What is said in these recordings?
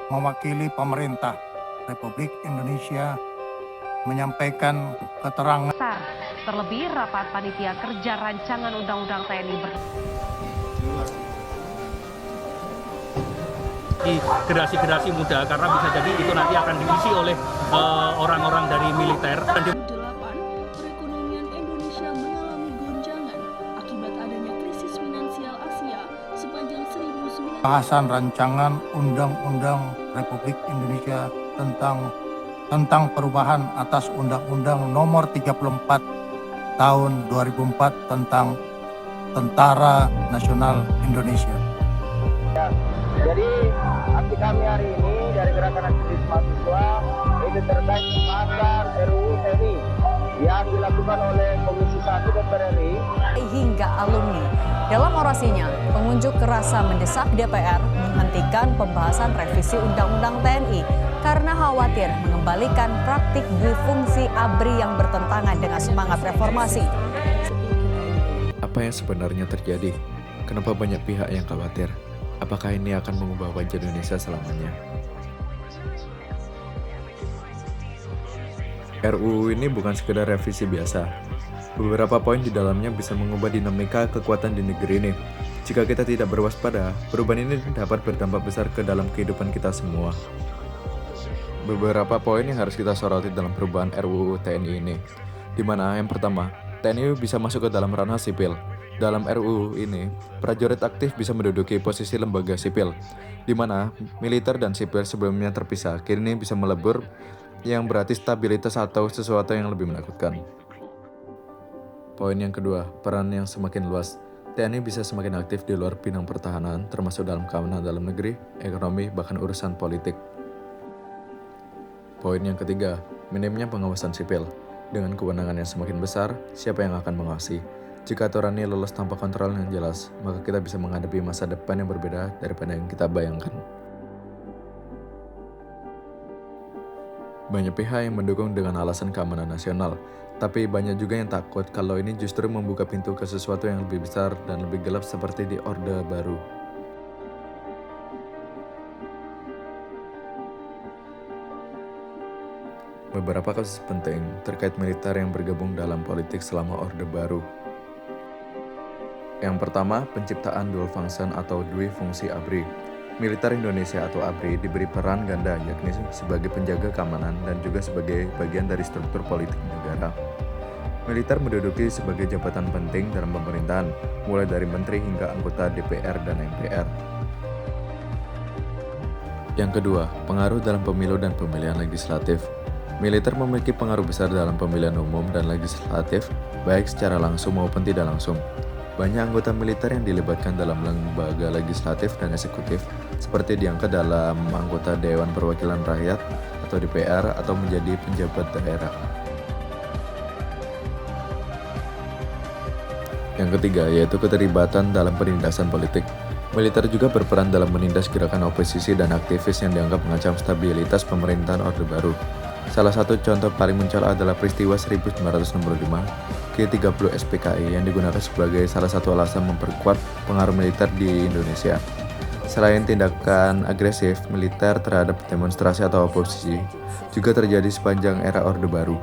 mewakili pemerintah Republik Indonesia menyampaikan keterangan. Terlebih rapat panitia kerja rancangan undang-undang TNI generasi muda, karena bisa jadi itu nanti akan diisi oleh orang-orang dari militer. Perekonomian Indonesia mengalami goncangan akibat adanya krisis finansial Asia sepanjang 1900. Bahasan rancangan Undang-Undang Republik Indonesia tentang perubahan atas Undang-Undang Nomor 34 Tahun 2004 tentang Tentara Nasional Indonesia. Ya, jadi aksi kami hari ini dari Gerakan Aktivis Mahasiswa itu terkait pembahasan RUU TNI yang dilakukan oleh Komisi 1 DPR RI hingga alumni. Dalam orasinya, pengunjuk rasa mendesak DPR menghentikan pembahasan revisi Undang-Undang TNI karena khawatir mengembalikan praktik difungsi ABRI yang bertentangan dengan semangat reformasi. Apa yang sebenarnya terjadi? Kenapa banyak pihak yang khawatir? Apakah ini akan mengubah wajah Indonesia selamanya? RUU ini bukan sekedar revisi biasa. Beberapa poin di dalamnya bisa mengubah dinamika kekuatan di negeri ini. Jika kita tidak berwaspada, perubahan ini dapat berdampak besar ke dalam kehidupan kita semua. Beberapa poin yang harus kita soroti dalam perubahan RUU TNI ini, di mana yang pertama, TNI bisa masuk ke dalam ranah sipil. Dalam RUU ini, prajurit aktif bisa menduduki posisi lembaga sipil, di mana militer dan sipil sebelumnya terpisah, kini bisa melebur, yang berarti stabilitas atau sesuatu yang lebih menakutkan. Poin yang kedua, peran yang semakin luas. TNI bisa semakin aktif di luar bidang pertahanan, termasuk dalam keamanan dalam negeri, ekonomi, bahkan urusan politik. Poin yang ketiga, minimnya pengawasan sipil. Dengan kewenangan yang semakin besar, siapa yang akan mengawasi? Jika aturan ini lolos tanpa kontrol yang jelas, maka kita bisa menghadapi masa depan yang berbeda daripada yang kita bayangkan. Banyak pihak yang mendukung dengan alasan keamanan nasional, tapi banyak juga yang takut kalau ini justru membuka pintu ke sesuatu yang lebih besar dan lebih gelap seperti di Orde Baru. Beberapa kasus penting terkait militer yang bergabung dalam politik selama Orde Baru. Yang pertama, penciptaan dual function atau dwi fungsi ABRI. Militer Indonesia atau ABRI diberi peran ganda, yakni sebagai penjaga keamanan dan juga sebagai bagian dari struktur politik negara. Militer menduduki sebagai jabatan penting dalam pemerintahan, mulai dari menteri hingga anggota DPR dan MPR. Yang kedua, pengaruh dalam pemilu dan pemilihan legislatif. Militer memiliki pengaruh besar dalam pemilihan umum dan legislatif, baik secara langsung maupun tidak langsung. Banyak anggota militer yang dilibatkan dalam lembaga legislatif dan eksekutif, seperti diangkat dalam anggota Dewan Perwakilan Rakyat atau DPR atau menjadi penjabat daerah. Yang ketiga, yaitu keterlibatan dalam penindasan politik. Militer juga berperan dalam menindas gerakan oposisi dan aktivis yang dianggap mengancam stabilitas pemerintahan Orde Baru. Salah satu contoh paling mencolok adalah peristiwa 1965 G30 SPKI yang digunakan sebagai salah satu alasan memperkuat pengaruh militer di Indonesia. Selain tindakan agresif militer terhadap demonstrasi atau oposisi, juga terjadi sepanjang era Orde Baru.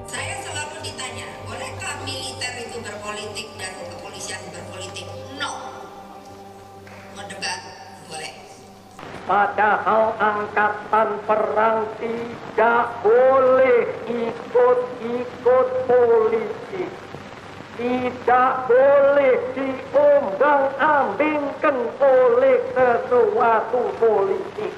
Saya selalu ditanya, bolehkah militer itu berpolitik dan kepolisian berpolitik? No. Mau debat? Boleh. Padahal angkatan perang tidak boleh ikut-ikut politik. Tidak boleh diombang-ambingkan oleh sesuatu politik.